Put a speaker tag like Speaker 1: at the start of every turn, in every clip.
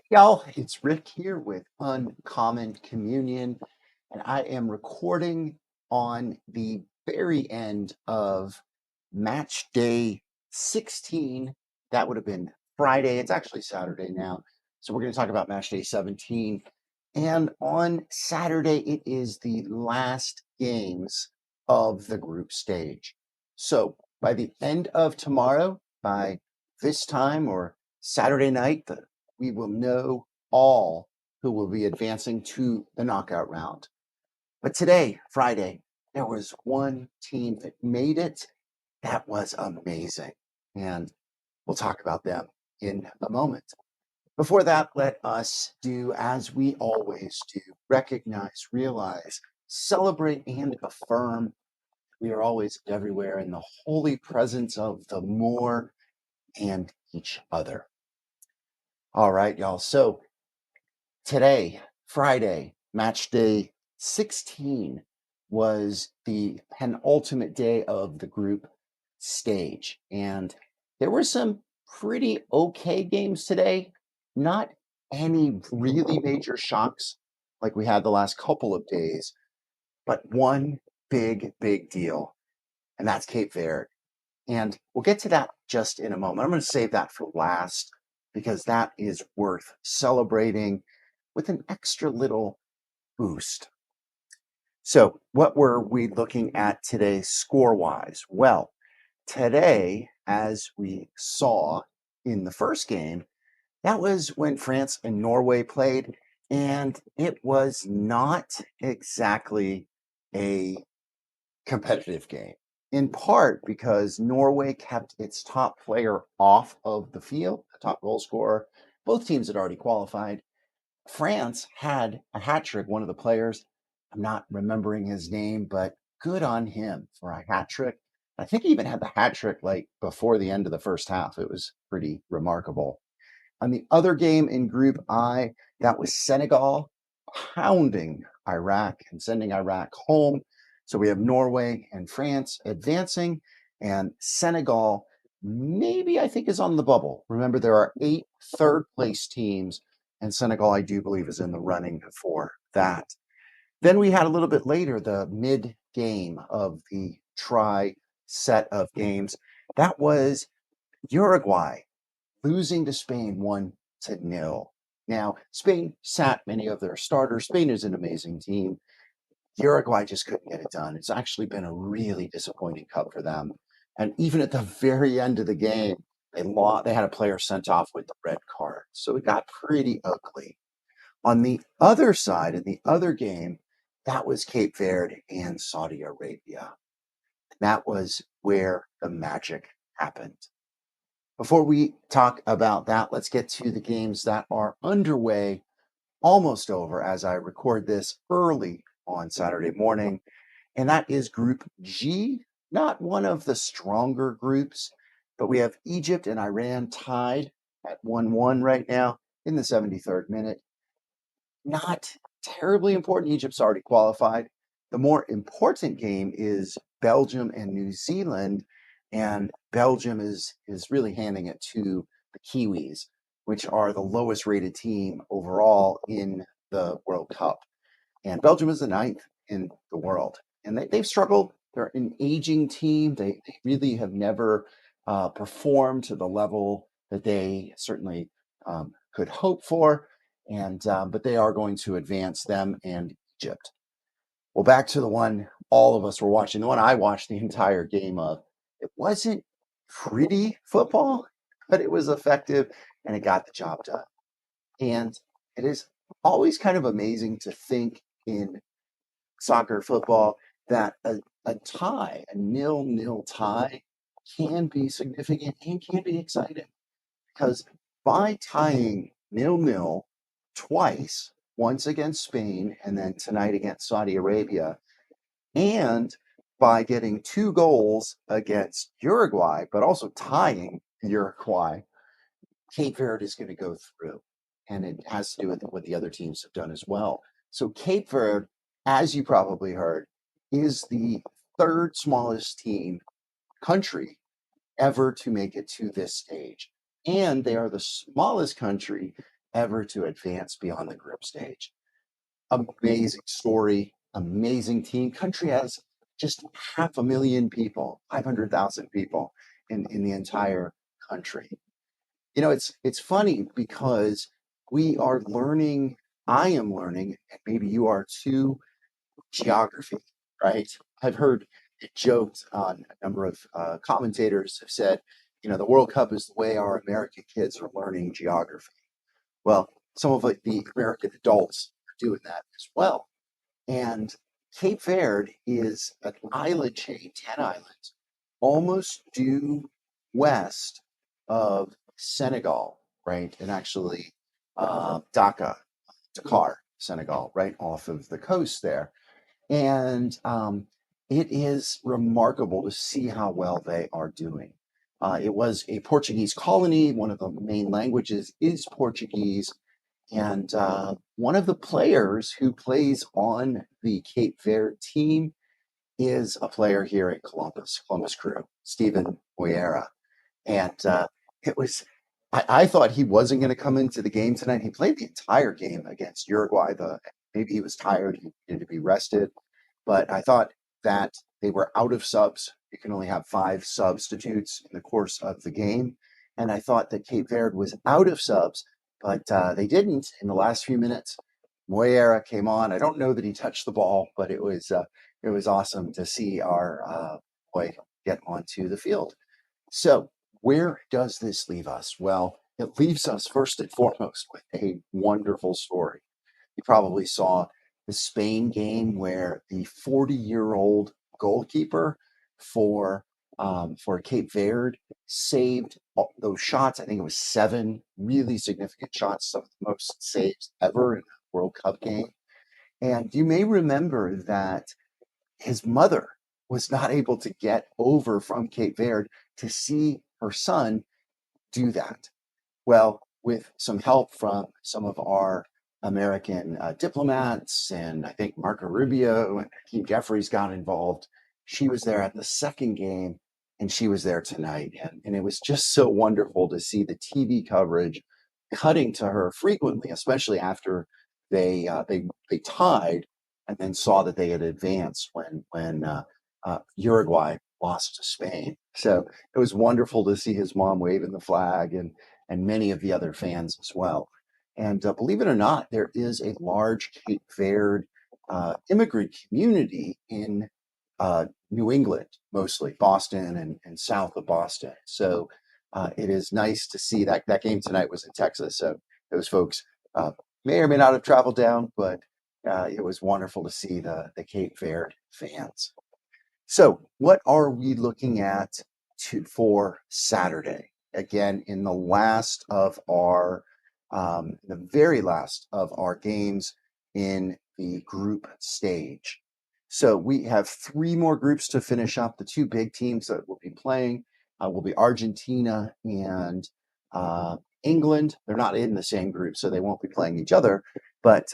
Speaker 1: Y'all, it's Rick here with Uncommon Communion, and I am recording on the very end of match day 16. That would have been Friday. It's actually Saturday now. So we're going to talk about match day 17. And on Saturday, it is the last games of the group stage. So by the end of tomorrow, by this time or Saturday night, we will know all who will be advancing to the knockout round. But today, Friday, there was one team that made it. That was amazing. And we'll talk about them in a moment. Before that, let us do as we always do: recognize, realize, celebrate, and affirm. We are always everywhere in the holy presence of the more and each other. All right, y'all. So today, Friday, match day 16 was the penultimate day of the group stage. And there were some pretty okay games today. Not any really major shocks like we had the last couple of days, but one big deal, and that's Cape Verde. And we'll get to that just in a moment. I'm going to save that for last because that is worth celebrating with an extra little boost. So, what were we looking at today score wise? Well, today, as we saw in the first game, that was when France and Norway played, and it was not exactly a competitive game, in part because Norway kept its top player off of the field, the top goal scorer. Both teams had already qualified. France had a hat trick, one of the players. I'm not remembering his name, but good on him for a hat trick. I think he even had the hat trick like before the end of the first half. It was pretty remarkable. On the other game in Group I, that was Senegal pounding Iraq and sending Iraq home. So we have Norway and France advancing, and Senegal maybe I think is on the bubble. Remember, there are 8 third place teams, and Senegal, I do believe, is in the running for that. Then we had a little bit later the mid game of the try set of games. That was Uruguay losing to Spain 1-0. Now, Spain sat many of their starters. Spain is an amazing team. Uruguay just couldn't get it done. It's actually been a really disappointing cup for them. And even at the very end of the game, they had a player sent off with the red card. So it got pretty ugly. On the other side, in the other game, that was Cape Verde and Saudi Arabia. That was where the magic happened. Before we talk about that, let's get to the games that are underway, almost over as I record this early on Saturday morning. And that is Group G, not one of the stronger groups, but we have Egypt and Iran tied at 1-1 right now in the 73rd minute. Not terribly important. Egypt's already qualified. The more important game is Belgium and New Zealand, and Belgium is really handing it to the Kiwis, which are the lowest rated team overall in the World Cup. And Belgium is the 9th in the world, and they've struggled. They're an aging team. They really have never performed to the level that they certainly could hope for. And but they are going to advance, them and Egypt. Well, back to the one all of us were watching, the one I watched the entire game of. It wasn't pretty football, but it was effective and it got the job done. And it is always kind of amazing to think in soccer, football, that a tie, a 0-0 tie, can be significant and can be exciting. Because by tying 0-0 twice, once against Spain and then tonight against Saudi Arabia, and by getting 2 goals against Uruguay, but also tying Uruguay, Cape Verde is going to go through. And it has to do with what the other teams have done as well. So Cape Verde, as you probably heard, is the 3rd smallest country ever to make it to this stage. And they are the smallest country ever to advance beyond the group stage. Amazing story, amazing team. Country has just 500,000 people, 500,000 people in the entire country. You know, it's funny because we are learning, I am learning, and maybe you are too, geography, right? I've heard it joked on a number of commentators have said, you know, the World Cup is the way our American kids are learning geography. Well, some of like the American adults are doing that as well. And Cape Verde is an island chain, 10 islands, almost due west of Senegal, right? And actually, Dakar, Senegal, right off of the coast there. And it is remarkable to see how well they are doing. It was a Portuguese colony. One of the main languages is Portuguese. And one of the players who plays on the Cape Verde team is a player here at Columbus Crew, Stephen Moyera. And it was, I thought he wasn't going to come into the game tonight. He played the entire game against Uruguay. Maybe he was tired, he needed to be rested. But I thought that they were out of subs. You can only have 5 substitutes in the course of the game. And I thought that Cape Verde was out of subs, but they didn't in the last few minutes. Moyera came on. I don't know that he touched the ball, but it was awesome to see our boy get onto the field. So where does this leave us? Well, it leaves us first and foremost with a wonderful story. You probably saw the Spain game where the 40-year-old goalkeeper for Cape Verde saved those shots. I think it was 7 really significant shots, some of the most saves ever in a World Cup game. And you may remember that his mother was not able to get over from Cape Verde to see her son do that. Well, with some help from some of our American diplomats, and I think Marco Rubio and Hakeem Jeffries got involved, she was there at the second game, and she was there tonight. And it was just so wonderful to see the TV coverage cutting to her frequently, especially after they tied and then saw that they had advanced when Uruguay lost to Spain. So it was wonderful to see his mom waving the flag and many of the other fans as well. And believe it or not, there is a large Cape Verde immigrant community in New England, mostly Boston and south of Boston. So it is nice to see that that game tonight was in Texas. So those folks uh, may or may not have traveled down, but it was wonderful to see the Cape Verde fans. So, what are we looking at for Saturday? Again, in the the very last of our games in the group stage. So we have 3 more groups to finish up. The 2 big teams that will be playing will be Argentina and England. They're not in the same group, so they won't be playing each other. But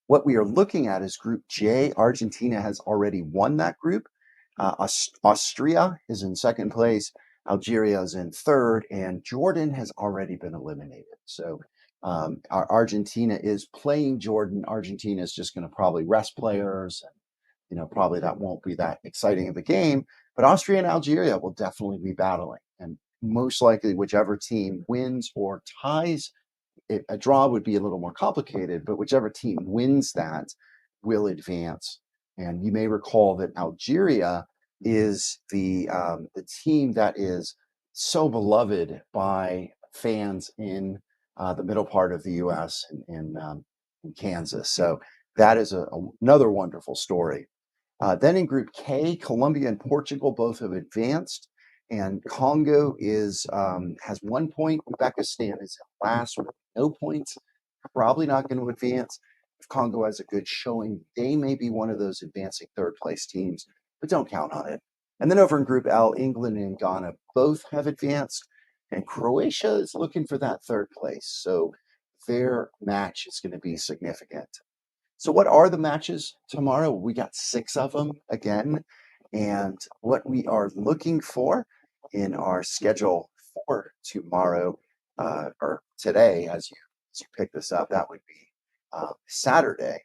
Speaker 1: what we are looking at is Group J. Argentina has already won that group. Austria is in second place, Algeria is in third, and Jordan has already been eliminated. So Argentina is playing Jordan. Argentina is just going to probably rest players. And, you know, probably that won't be that exciting of a game. But Austria and Algeria will definitely be battling. And most likely, whichever team wins or ties, a draw would be a little more complicated, but whichever team wins that will advance. And you may recall that Algeria is the team that is so beloved by fans in the middle part of the U.S. In Kansas. So that is another wonderful story. Then in Group K, Colombia and Portugal both have advanced, and Congo is has 1 point. Uzbekistan is last with no points, probably not going to advance. If Congo has a good showing, they may be one of those advancing 3rd place teams, but don't count on it. And then over in Group L, England and Ghana both have advanced, and Croatia is looking for that 3rd place. So their match is going to be significant. So what are the matches tomorrow? We got 6 of them again. And what we are looking for in our schedule for tomorrow or today, as you once you pick this up, that would be Saturday.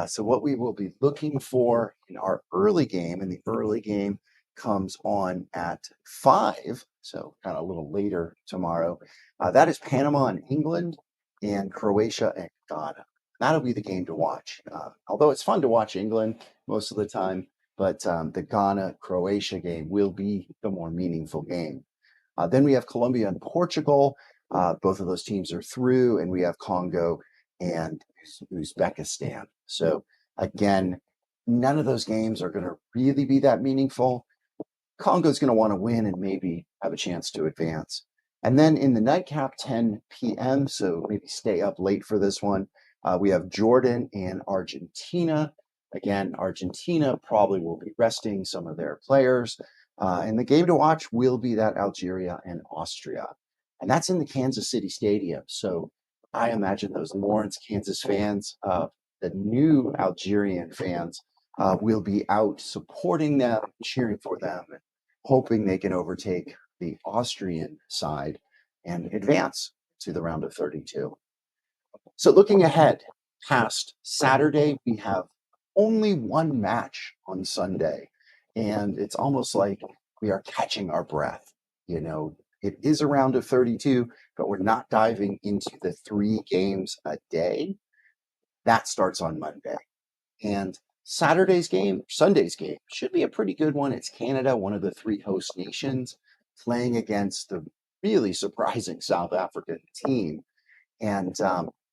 Speaker 1: So what we will be looking for in our early game, and the early game comes on at 5, so kind of a little later tomorrow. That is Panama and England and Croatia and Ghana. That'll be the game to watch. Although it's fun to watch England most of the time, but the Ghana-Croatia game will be the more meaningful game. Then we have Colombia and Portugal. Both of those teams are through, and we have Congo and Uzbekistan. So again, none of those games are going to really be that meaningful. Congo's going to want to win and maybe have a chance to advance. And then in the nightcap, 10 p.m., so maybe stay up late for this one, we have Jordan and Argentina. Again, Argentina probably will be resting some of their players. And the game to watch will be that Algeria and Austria. And that's in the Kansas City Stadium. So I imagine those Lawrence, Kansas fans, the new Algerian fans, will be out supporting them, cheering for them, and hoping they can overtake the Austrian side and advance to the round of 32. So looking ahead past Saturday, we have only one match on Sunday, and it's almost like we are catching our breath. You know, it is a round of 32, but we're not diving into the 3 games a day. That starts on Monday. And Sunday's game should be a pretty good one. It's Canada, one of the 3 host nations, playing against the really surprising South African team. And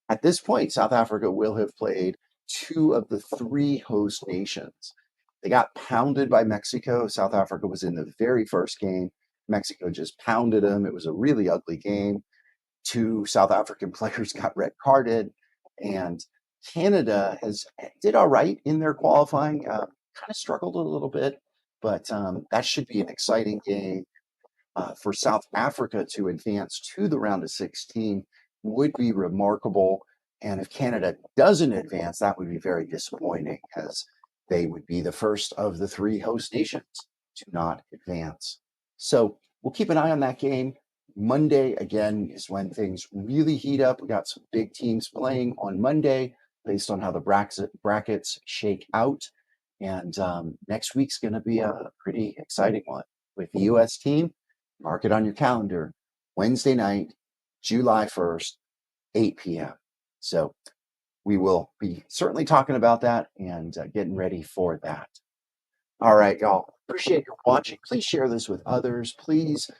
Speaker 1: at this point, South Africa will have played 2 of the 3 host nations. They got pounded by Mexico. South Africa was in the very first game. Mexico just pounded them. It was a really ugly game. 2 South African players got red carded, and Canada did all right in their qualifying. Kind of struggled a little bit, but that should be an exciting game. For South Africa to advance to the round of 16 would be remarkable. And if Canada doesn't advance, that would be very disappointing, as they would be the first of the 3 host nations to not advance. So we'll keep an eye on that game. Monday, again, is when things really heat up. We got some big teams playing on Monday based on how the brackets shake out. And next week's going to be a pretty exciting one with the U.S. team. Mark it on your calendar. Wednesday night, July 1st, 8 p.m. So we will be certainly talking about that and getting ready for that. All right, y'all. Appreciate your watching. Please share this with others. Please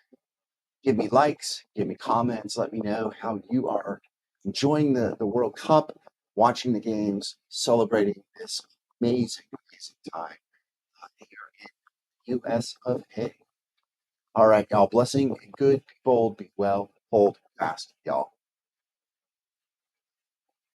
Speaker 1: give me likes, give me comments. Let me know how you are enjoying the World Cup, watching the games, celebrating this amazing, amazing time here in the U.S. of A. All right, y'all. Blessing and good. Be bold, be well, hold fast, y'all.